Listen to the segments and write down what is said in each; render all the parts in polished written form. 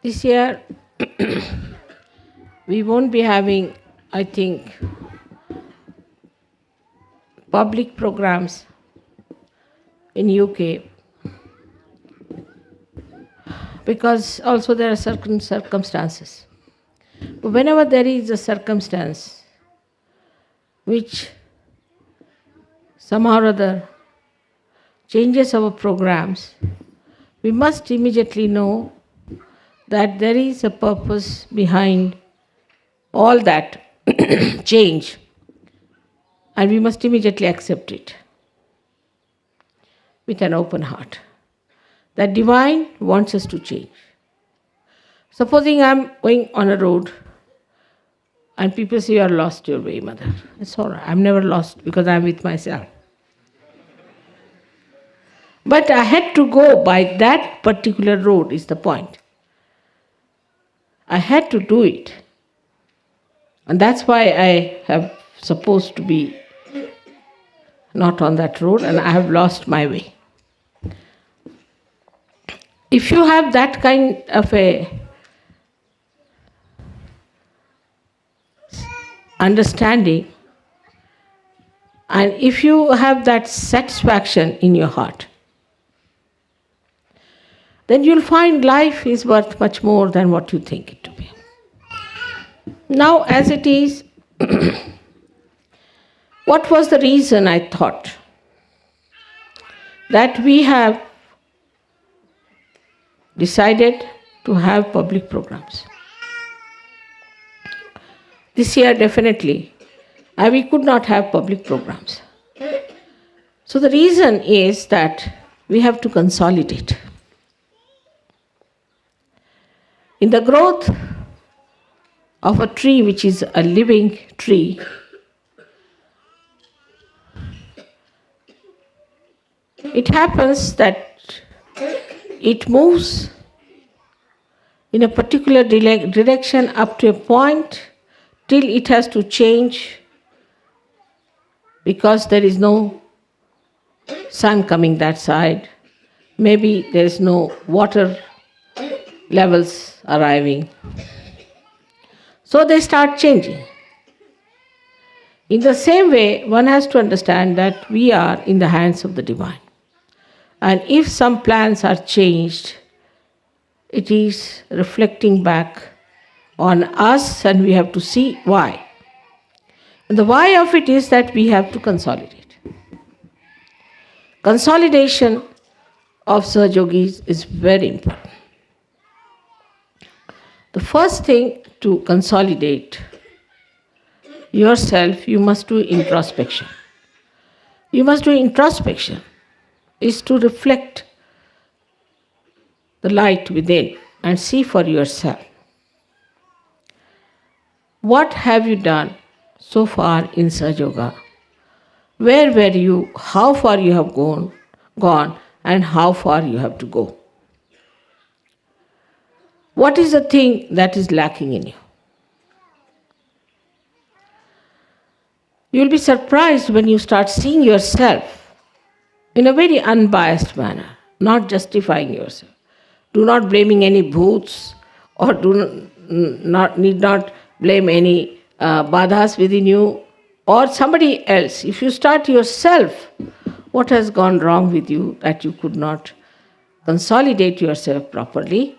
This year we won't be having, I think, public programs in UK because also there are certain circumstances. But whenever there is a circumstance which somehow or other changes our programs, we must immediately know that there is a purpose behind all that change, and we must immediately accept it with an open heart. That divine wants us to change. Supposing I'm going on a road and people say, "You are lost your way, mother." It's all right. I'm never lost because I'm with myself. But I had to go by that particular road, is the point. I had to do it. And that's why I have supposed to be not on that road and I have lost my way. If you have that kind of a understanding, and if you have that satisfaction in your heart, then you'll find life is worth much more than what you think it to be. Now, as it is, what was the reason I thought that we have decided to have public programs? This year, definitely, we could not have public programs. So the reason is that we have to consolidate. In the growth of a tree, which is a living tree, it happens that it moves in a particular direction up to a point till it has to change because there is no sun coming that side. Maybe there is no water levels arriving. So they start changing. In the same way, one has to understand that we are in the hands of the divine. And if some plans are changed, it is reflecting back on us and we have to see why. And the why of it is that we have to consolidate. Consolidation of Sahaja Yogis is very important. The first thing to consolidate yourself, you must do introspection. You must do introspection, is to reflect the light within and see for yourself. What have you done so far in Sahaja Yoga? Where were you? How far you have gone, and how far you have to go? What is the thing that is lacking in you? You will be surprised when you start seeing yourself in a very unbiased manner, not justifying yourself. Do not blaming any bhoots or need not blame any badhas within you or somebody else. If you start yourself, what has gone wrong with you that you could not consolidate yourself properly,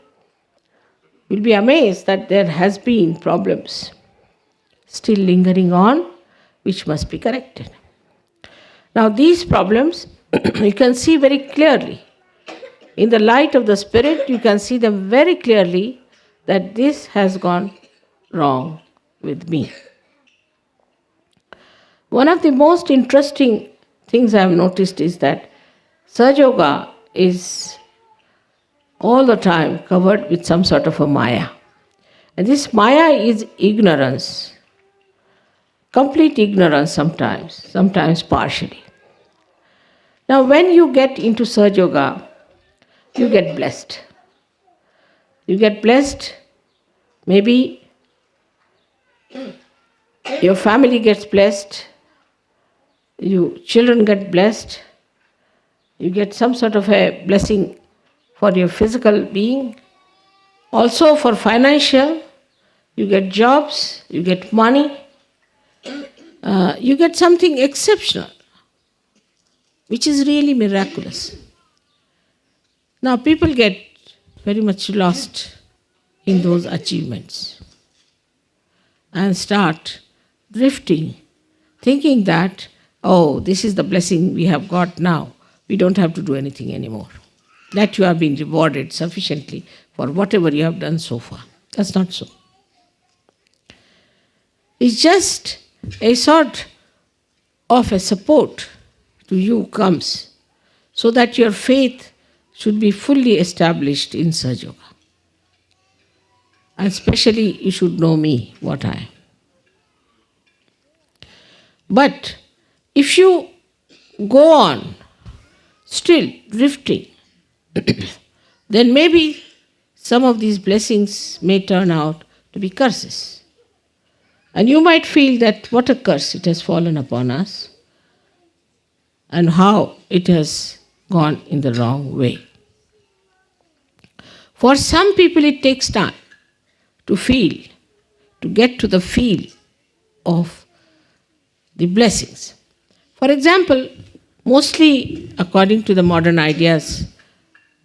you'll be amazed that there has been problems still lingering on, which must be corrected. Now these problems you can see very clearly. In the light of the Spirit, you can see them very clearly that this has gone wrong with me. One of the most interesting things I have noticed is that Sahaja Yoga is all the time covered with some sort of a maya. And this maya is ignorance, complete ignorance sometimes partially. Now when you get into Sahaja Yoga, you get blessed. You get blessed, maybe your family gets blessed, you children get blessed, you get some sort of a blessing for your physical being, Also for financial, you get jobs, you get money, you get something exceptional, which is really miraculous. Now people get very much lost in those achievements and start drifting, thinking that, oh, this is the blessing we have got now. We don't have to do anything anymore. That you have been rewarded sufficiently for whatever you have done so far. That's not so. It's just a sort of a support to you comes so that your faith should be fully established in Sahaja Yoga. And especially you should know me, what I am. But if you go on still drifting, then maybe some of these blessings may turn out to be curses. And you might feel that what a curse it has fallen upon us and how it has gone in the wrong way. For some people it takes time to feel, to get to the feel of the blessings. For example, mostly according to the modern ideas,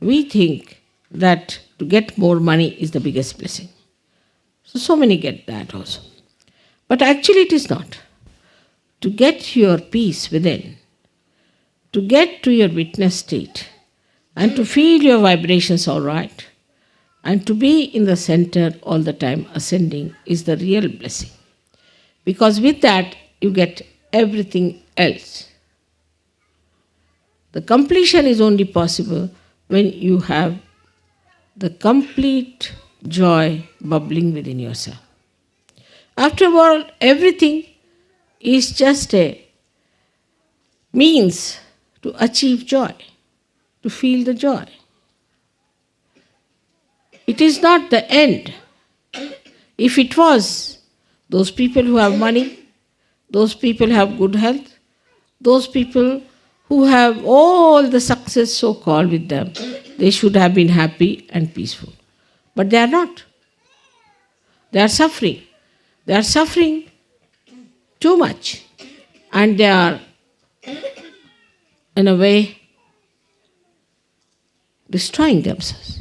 we think that to get more money is the biggest blessing. So many get that also. But actually it is not. To get your peace within, to get to your witness state, and to feel your vibrations all right, and to be in the center all the time ascending is the real blessing. Because with that, you get everything else. The completion is only possible when you have the complete joy bubbling within yourself. After all, everything is just a means to achieve joy, to feel the joy. It is not the end. If it was, those people who have money, those people who have good health, those people who have all the success so-called with them, they should have been happy and peaceful. But they are not. They are suffering. They are suffering too much. And they are, in a way, destroying themselves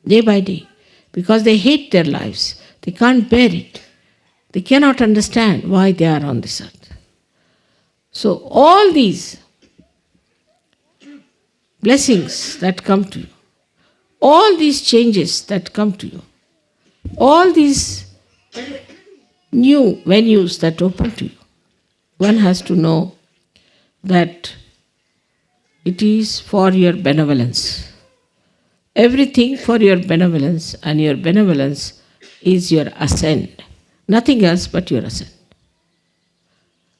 day by day because they hate their lives. They can't bear it. They cannot understand why they are on this earth. So all these blessings that come to you, all these changes that come to you, all these new venues that open to you, one has to know that it is for your benevolence. Everything for your benevolence, and your benevolence is your ascent. Nothing else but your ascent.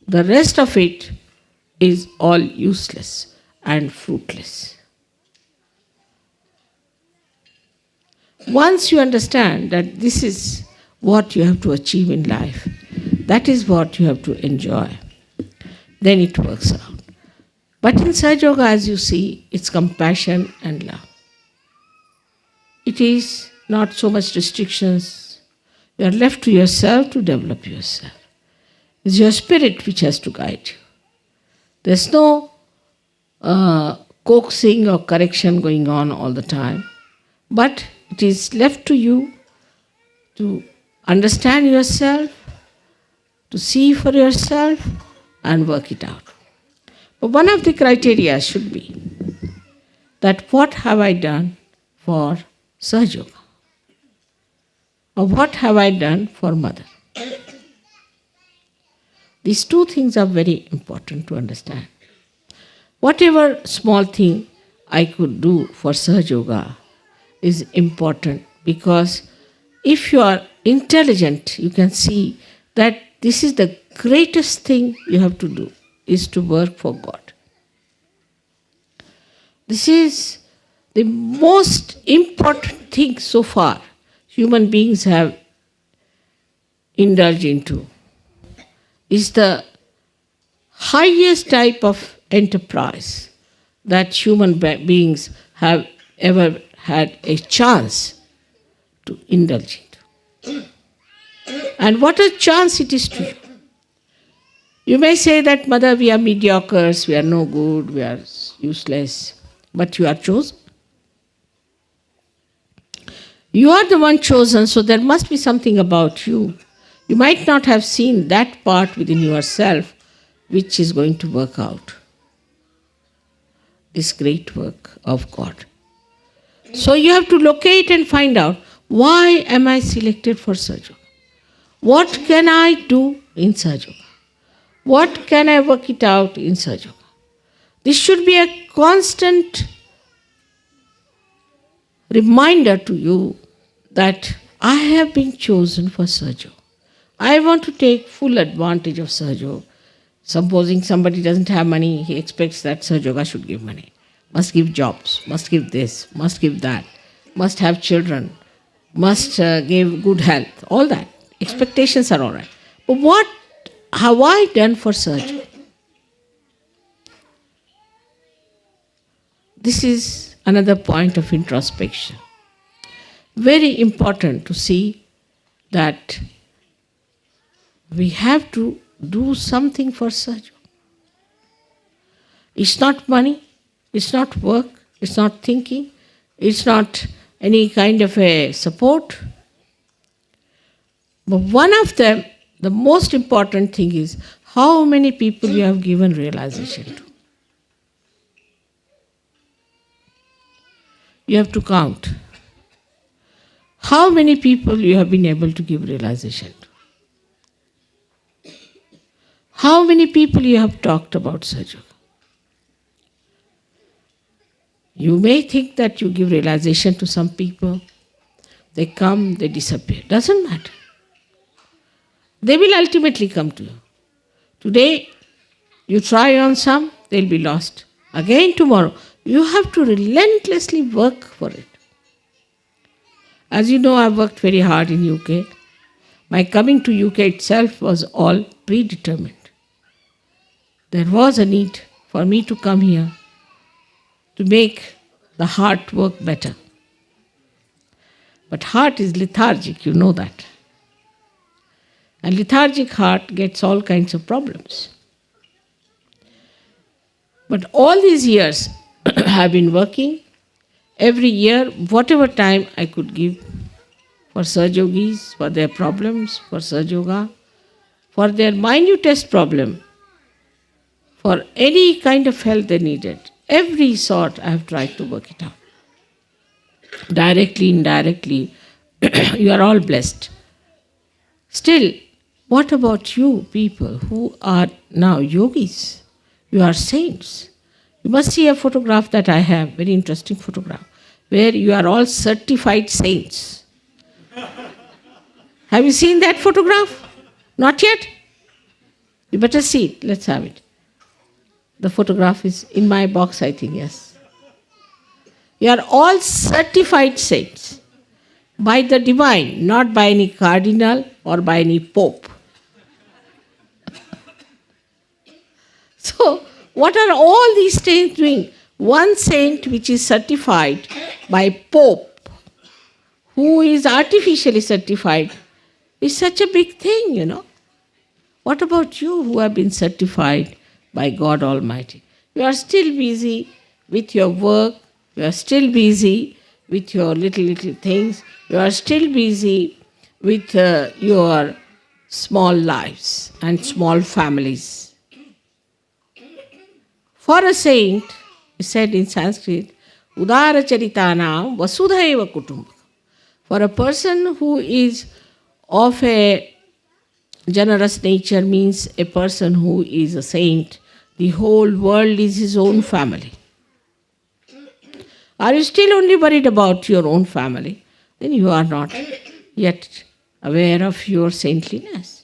The rest of it is all useless and fruitless. Once you understand that this is what you have to achieve in life, that is what you have to enjoy, then it works out. But in Sahaja Yoga, as you see, it's compassion and love. It is not so much restrictions. You are left to yourself to develop yourself. It's your spirit which has to guide you. There's no coaxing or correction going on all the time. But it is left to you to understand yourself, to see for yourself, and work it out. But one of the criteria should be that what have I done for Sahaja Yoga? Or what have I done for Mother? These two things are very important to understand. Whatever small thing I could do for Sahaja Yoga is important, because if you are intelligent, you can see that this is the greatest thing you have to do, is to work for God. This is the most important thing so far human beings have indulged into. Is the highest type of enterprise that human beings have ever had a chance to indulge into. And what a chance it is to you. You may say that, Mother, we are mediocres, we are no good, we are useless, but you are chosen. You are the one chosen, so there must be something about you. You might not have seen that part within yourself which is going to work out this great work of God. So you have to locate and find out, why am I selected for Sahaja Yoga? What can I do in Sahaja Yoga? What can I work it out in Sahaja Yoga? This should be a constant reminder to you that I have been chosen for Sahaja Yoga. I want to take full advantage of Sahaja Yoga. Supposing somebody doesn't have money, he expects that Sahaja Yoga should give money. Must give jobs, must give this, must give that, must have children, must give good health, all that. Expectations are all right. But what have I done for Sahaja Yoga? This is another point of introspection. Very important to see that we have to do something for Sahaja Yoga. It's not money, it's not work, it's not thinking, it's not any kind of a support. But one of them, the most important thing is how many people you have given realization to. You have to count. How many people you have been able to give realization to? How many people you have talked about Sahaja Yoga? You may think that you give realization to some people. They come, they disappear. Doesn't matter. They will ultimately come to you. Today, you try on some, they'll be lost. Again tomorrow. You have to relentlessly work for it. As you know, I've worked very hard in UK. My coming to UK itself was all predetermined. There was a need for me to come here to make the heart work better. But heart is lethargic, you know that. And lethargic heart gets all kinds of problems. But all these years I've been working. Every year, whatever time I could give for Sahaja Yogis, for their problems, for Sahaja Yoga, for their minutest problem, for any kind of help they needed. Every sort I have tried to work it out. Directly, indirectly, you are all blessed. Still, what about you people who are now yogis? You are saints. You must see a photograph that I have, very interesting photograph, where you are all certified saints. Have you seen that photograph? Not yet? You better see it. Let's have it. The photograph is in my box, I think, yes. You are all certified saints by the divine, not by any cardinal or by any pope. So, what are all these saints doing? One saint which is certified by pope, who is artificially certified, is such a big thing, you know. What about you who have been certified by God Almighty? You are still busy with your work, you are still busy with your little things, you are still busy with your small lives and small families. For a saint, it said in Sanskrit, Udara Charitanam Vasudhaiva Kutumbakam. For a person who is of a generous nature, means a person who is a saint, the whole world is his own family. Are you still only worried about your own family? Then you are not yet aware of your saintliness.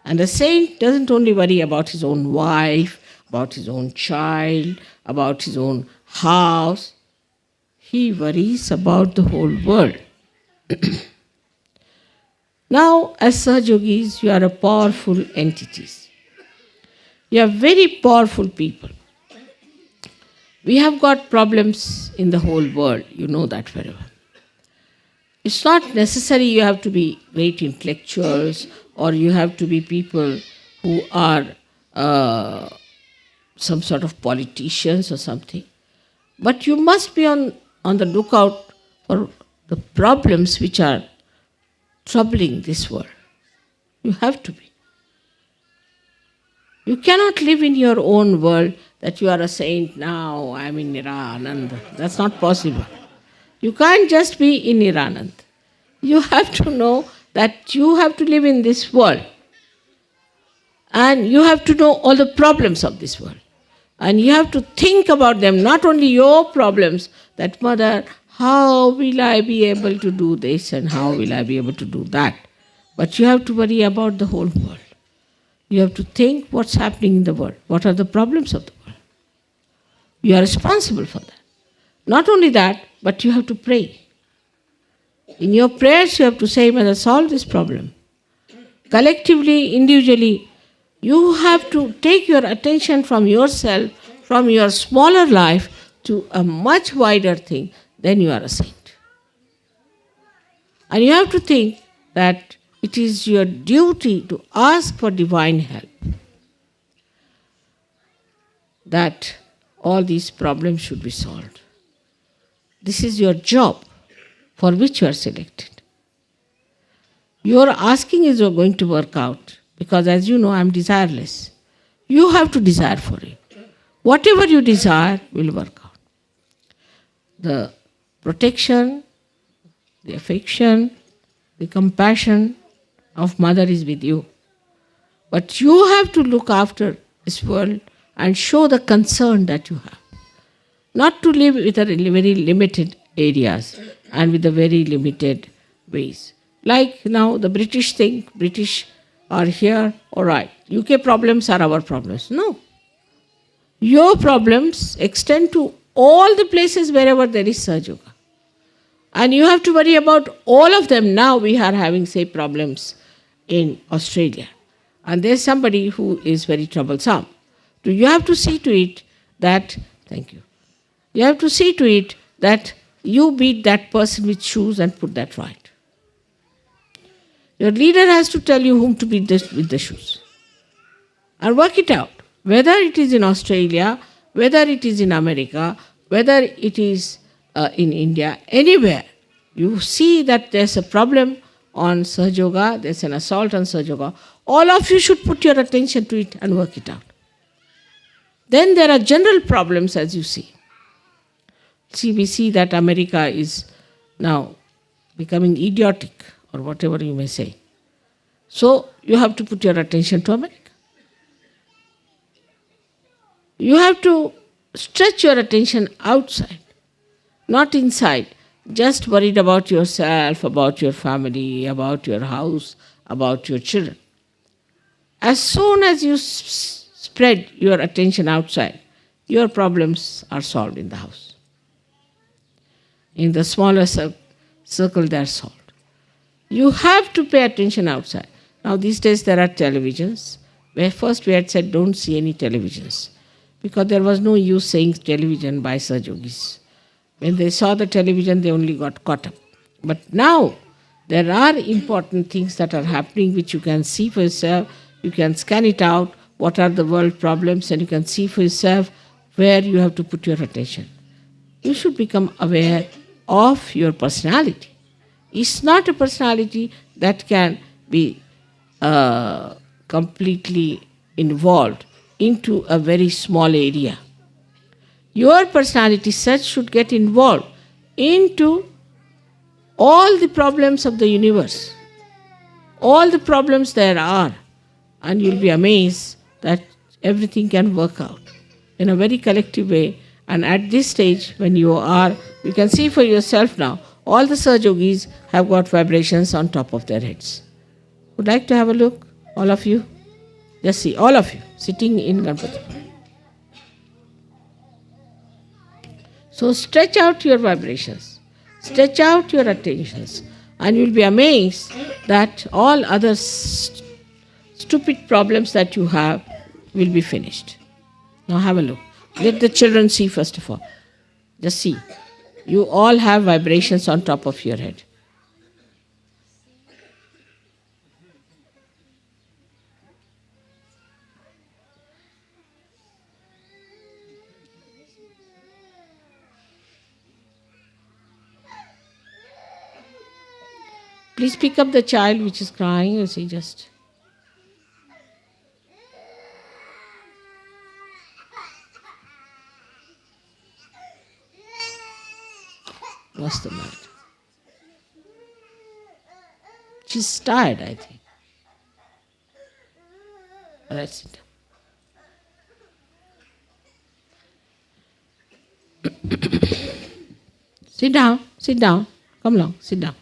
And a saint doesn't only worry about his own wife, about his own child, about his own house. He worries about the whole world. Now, as Sahaja Yogis, you are a powerful entities. You are very powerful people. We have got problems in the whole world. You know that very well. It's not necessary you have to be great intellectuals or you have to be people who are some sort of politicians or something. But you must be on the lookout for the problems which are troubling this world. You have to be. You cannot live in your own world that you are a saint now, I am in Niranand. That's not possible. You can't just be in Niranand. You have to know that you have to live in this world. And you have to know all the problems of this world. And you have to think about them, not only your problems, that mother, how will I be able to do this and how will I be able to do that? But you have to worry about the whole world. You have to think what's happening in the world. What are the problems of the world? You are responsible for that. Not only that, but you have to pray. In your prayers, you have to say, Mother, solve this problem. Collectively, individually, you have to take your attention from yourself, from your smaller life, to a much wider thing. Then you are a saint. And you have to think that it is your duty to ask for divine help. That all these problems should be solved. This is your job for which you are selected. Your asking is going to work out because, as you know, I am desireless. You have to desire for it. Whatever you desire will work out. The protection, the affection, the compassion of Mother is with you. But you have to look after this world and show the concern that you have. Not to live with a very limited areas and with a very limited ways. Like now the British think, British are here, all right. UK problems are our problems. No. Your problems extend to all the places wherever there is Sahaja Yoga. And you have to worry about all of them. Now we are having, say, problems in Australia. And there's somebody who is very troublesome. So you have to see to it that, thank you, you have to see to it that you beat that person with shoes and put that right. Your leader has to tell you whom to beat with the shoes. And work it out. Whether it is in Australia, whether it is in America, whether it is in India, anywhere, you see that there's a problem on Sahaja Yoga, there's an assault on Sahaja Yoga, all of you should put your attention to it and work it out. Then there are general problems, as you see. See, we see that America is now becoming idiotic, or whatever you may say. So you have to put your attention to America. You have to stretch your attention outside, not inside. Just worried about yourself, about your family, about your house, about your children. As soon as you spread your attention outside, your problems are solved in the house. In the smaller circle, they are solved. You have to pay attention outside. Now these days there are televisions, where first we had said don't see any televisions, because there was no use saying television by Sahaja Yogis. When they saw the television, they only got caught up. But now there are important things that are happening which you can see for yourself. You can scan it out, what are the world problems, and you can see for yourself where you have to put your attention. You should become aware of your personality. It's not a personality that can be completely involved into a very small area. Your personality such should get involved into all the problems of the universe, all the problems there are, and you'll be amazed that everything can work out in a very collective way. And at this stage, when you can see for yourself now, all the Sahaja Yogis have got vibrations on top of their heads. Would like to have a look, all of you? Just see, all of you, sitting in Ganpati. So stretch out your vibrations, stretch out your attentions, and you'll be amazed that all other stupid problems that you have will be finished. Now have a look. Let the children see first of all. Just see. You all have vibrations on top of your head. Please pick up the child which is crying. You see, just. What's the matter? She's tired, I think. All right, sit down. Sit down, sit down. Come along, sit down.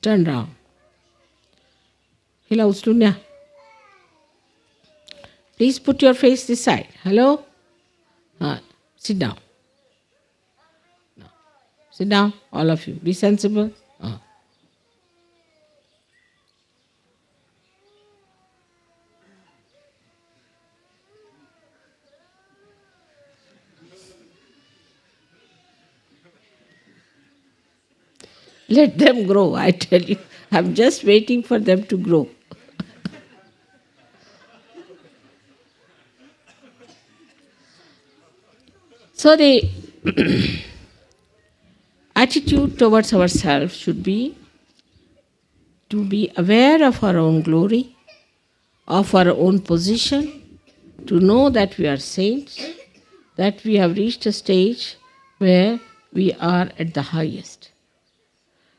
Turn round. Hello, Stunya. Please put your face this side. Hello? Sit down. No. Sit down, all of you. Be sensible. Let them grow, I tell you. I'm just waiting for them to grow. So the attitude towards ourselves should be to be aware of our own glory, of our own position, to know that we are saints, that we have reached a stage where we are at the highest.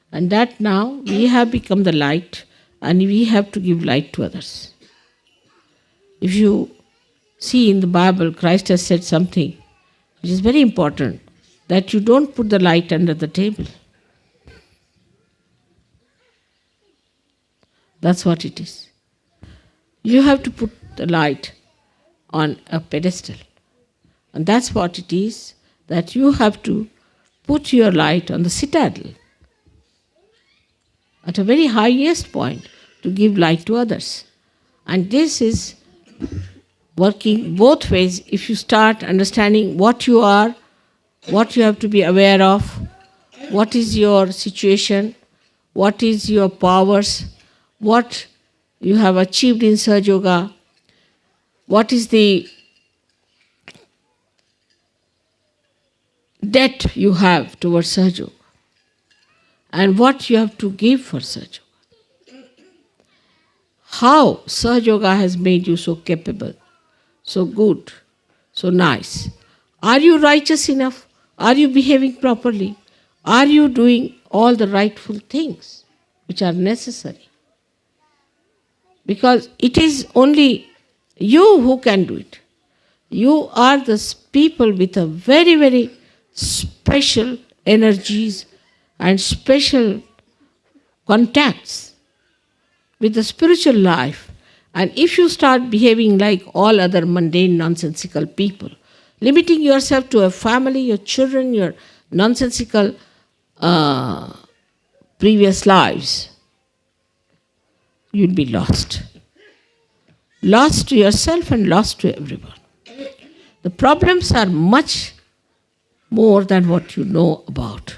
And that now we have become the light and we have to give light to others. If you see in the Bible, Christ has said something which is very important, that you don't put the light under the table. That's what it is. You have to put the light on a pedestal. And that's what it is, that you have to put your light on the citadel, at a very highest point, to give light to others. And this is working both ways. If you start understanding what you are, what you have to be aware of, what is your situation, what is your powers, what you have achieved in Sahaja Yoga, what is the debt you have towards Sahaja Yoga, and what you have to give for Sahaja Yoga. How Sahaja Yoga has made you so capable, so good, so nice. Are you righteous enough? Are you behaving properly? Are you doing all the rightful things which are necessary? Because it is only you who can do it. You are the people with a very, very special energies and special contacts with the spiritual life. And if you start behaving like all other mundane, nonsensical people, limiting yourself to a family, your children, your nonsensical previous lives, you'll be lost. Lost to yourself and lost to everyone. The problems are much more than what you know about.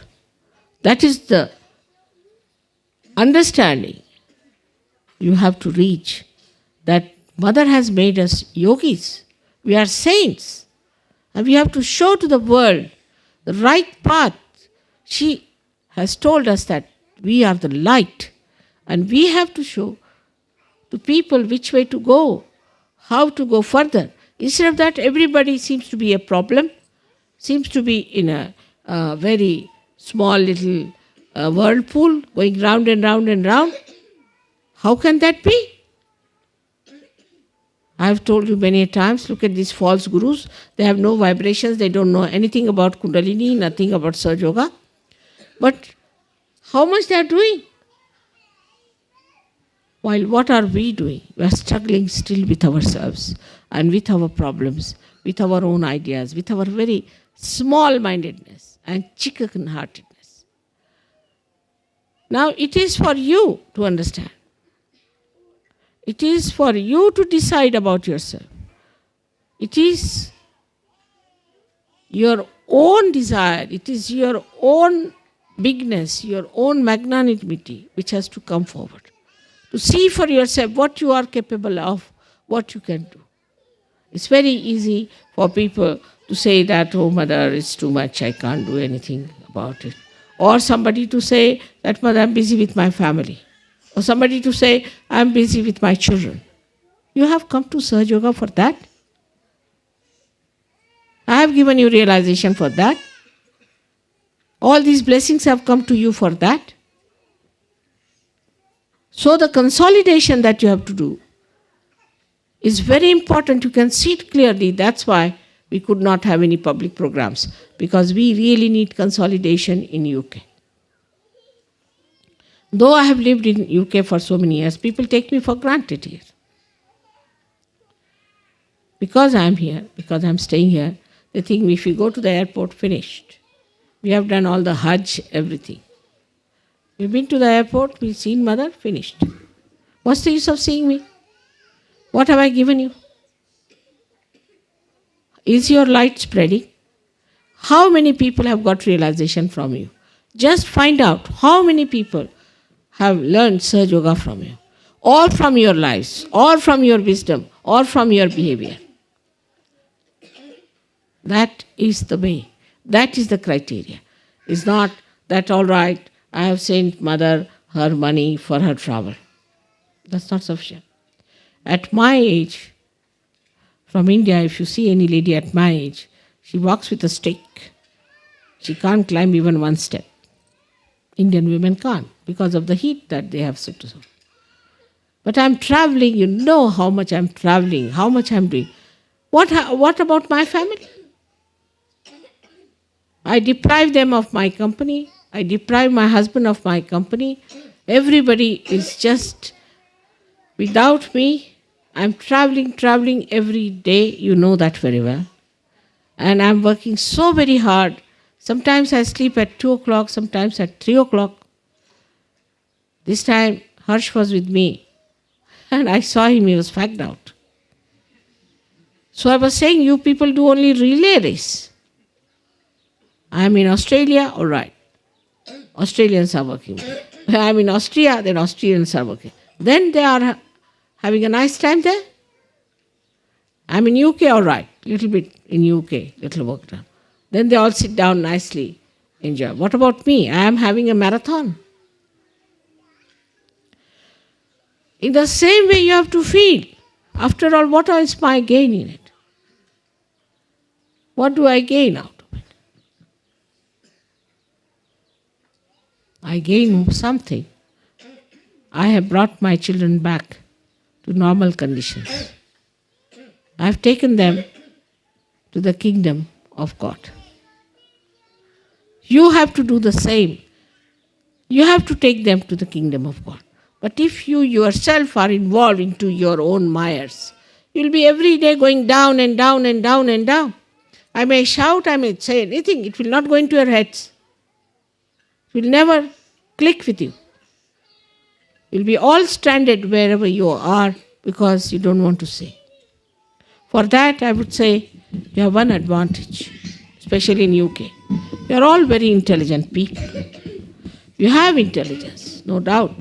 That is the understanding you have to reach, that Mother has made us yogis. We are saints. And we have to show to the world the right path. She has told us that we are the light. And we have to show to people which way to go, how to go further. Instead of that, everybody seems to be a problem, seems to be in a very small little whirlpool going round and round and round. How can that be? I have told you many times, look at these false gurus. They have no vibrations, they don't know anything about Kundalini, nothing about Sahaja Yoga. But how much they are doing? While what are we doing? We are struggling still with ourselves and with our problems, with our own ideas, with our very small-mindedness and chicken-heartedness. Now it is for you to understand. It is for you to decide about yourself. It is your own desire, it is your own bigness, your own magnanimity which has to come forward. To see for yourself what you are capable of, what you can do. It's very easy for people to say that, oh, mother, it's too much, I can't do anything about it. Or somebody to say that, mother, I'm busy with my family. Or somebody to say, I'm busy with my children. You have come to Sahaja Yoga for that. I have given you realization for that. All these blessings have come to you for that. So the consolidation that you have to do is very important. You can see it clearly. That's why we could not have any public programs, because we really need consolidation in UK. Though I have lived in UK for so many years, people take me for granted here. Because I am here, because I am staying here, they think if we go to the airport, finished. We have done all the Hajj, everything. We've been to the airport, we've seen mother, finished. What's the use of seeing me? What have I given you? Is your light spreading? How many people have got realization from you? Just find out how many people have learned Sahaja Yoga from you, or from your lives, or from your wisdom, or from your behavior. That is the way. That is the criteria. It's not that, all right, I have sent mother her money for her travel. That's not sufficient. At my age, from India, if you see any lady at my age, she walks with a stick. She can't climb even one step. Indian women can't because of the heat that they have. But I'm traveling, you know how much I'm traveling, how much I'm doing. What about my family? I deprive them of my company. I deprive my husband of my company. Everybody is just without me. I'm traveling every day. You know that very well. And I'm working so very hard. Sometimes I sleep at 2 o'clock, sometimes at 3 o'clock. This time, Harsh was with me. And I saw him, he was fagged out. So I was saying, you people do only relay race. I'm in Australia, all right. Australians are working. I'm in Austria, then Austrians are working. Then they are having a nice time there. I'm in UK, all right. Little bit in UK, little work done. Then they all sit down nicely, enjoy. What about me? I am having a marathon. In the same way you have to feel. After all, what is my gain in it? What do I gain out of it? I gain something. I have brought my children back to normal conditions. I have taken them to the kingdom of God. You have to do the same. You have to take them to the kingdom of God. But if you yourself are involved into your own mires, you'll be every day going down and down and down and down. I may shout, I may say anything, it will not go into your heads. It will never click with you. You'll be all stranded wherever you are because you don't want to say. For that, I would say, you have one advantage, especially in UK. You are all very intelligent people. You have intelligence, no doubt.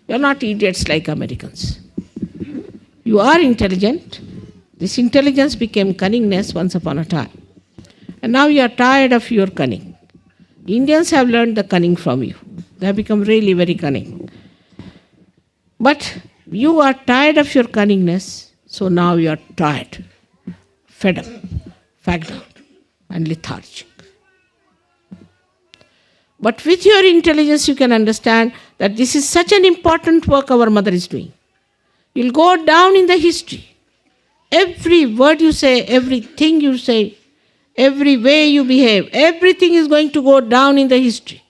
You are not idiots like Americans. You are intelligent. This intelligence became cunningness once upon a time. And now you are tired of your cunning. Indians have learned the cunning from you. They have become really very cunning. But you are tired of your cunningness, so now you are tired, fed up, fagged out, and lethargic. But with your intelligence, you can understand that this is such an important work our mother is doing. You'll go down in the history. Every word you say, everything you say, every way you behave, everything is going to go down in the history.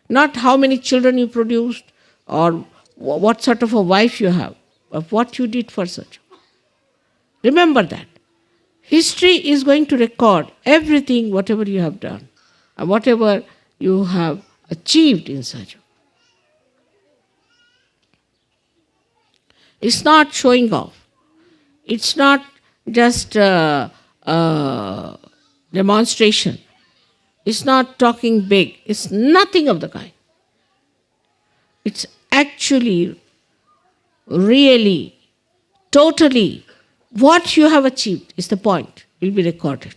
Not how many children you produced or what sort of a wife you have, but what you did for such. Remember that. History is going to record everything, whatever you have done, and whatever you have achieved in such. It's not showing off. It's not just demonstration. It's not talking big. It's nothing of the kind. It's actually, really, totally What you have achieved is the point, will be recorded.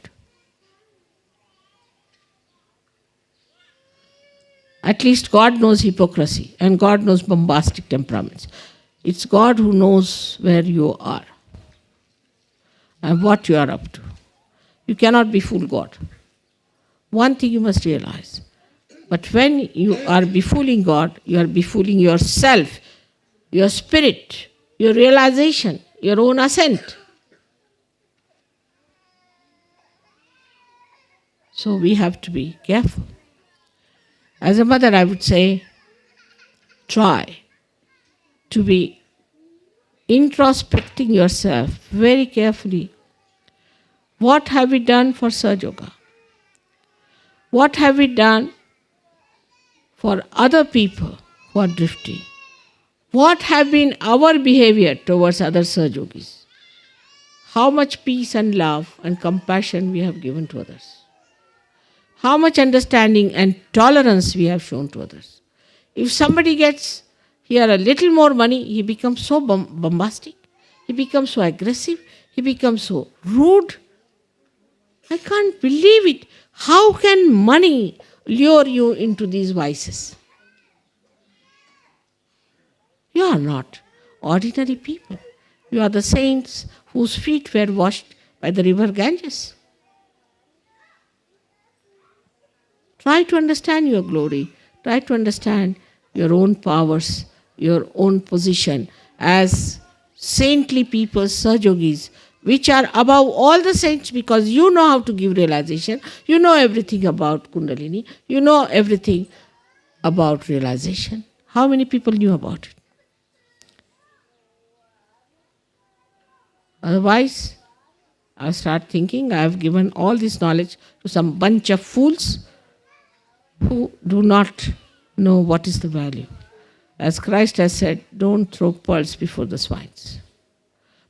At least God knows hypocrisy and God knows bombastic temperaments. It's God who knows where you are and what you are up to. You cannot befool God. One thing you must realize. But when you are befooling God, you are befooling yourself, your spirit, your realization, your own ascent. So we have to be careful. As a mother, I would say, try to be introspecting yourself very carefully. What have we done for Sahaja Yoga? What have we done for other people who are drifting? What have been our behavior towards other Sahaja Yogis? How much peace and love and compassion we have given to others? How much understanding and tolerance we have shown to others? If somebody gets here a little more money, he becomes so bombastic, he becomes so aggressive, he becomes so rude. I can't believe it. How can money lure you into these vices? You are not ordinary people. You are the saints whose feet were washed by the river Ganges. Try to understand your glory. Try to understand your own powers, your own position as saintly people, Sahaja Yogis, which are above all the saints because you know how to give realization. You know everything about Kundalini. You know everything about realization. How many people knew about it? Otherwise, I'll start thinking I have given all this knowledge to some bunch of fools who do not know what is the value. As Christ has said, don't throw pearls before the swines.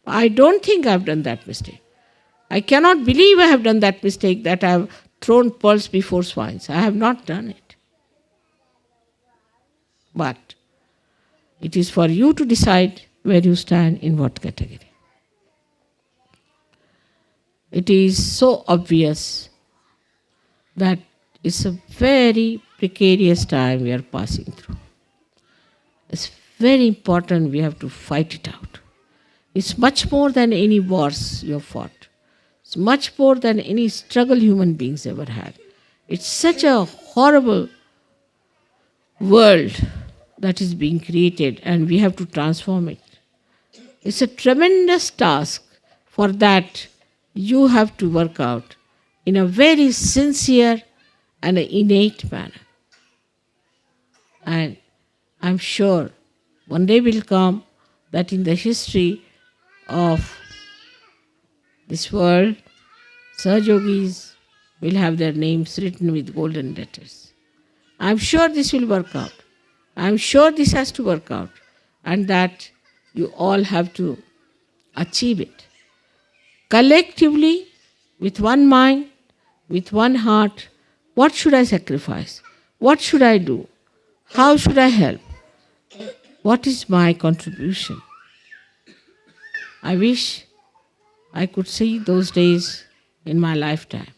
I don't think I have done that mistake. I cannot believe I have done that mistake that I have thrown pearls before swines. I have not done it. But it is for you to decide where you stand in what category. It is so obvious that it's a very precarious time we are passing through. It's very important we have to fight it out. It's much more than any wars you have fought. It's much more than any struggle human beings ever had. It's such a horrible world that is being created and we have to transform it. It's a tremendous task. For that, you have to work out in a very sincere and an innate manner. And I'm sure one day will come that in the history of this world, Sahaja Yogis will have their names written with golden letters. I'm sure this will work out. I'm sure this has to work out. And that you all have to achieve it. Collectively, with one mind, with one heart, what should I sacrifice? What should I do? How should I help? What is my contribution? I wish I could see those days in my lifetime.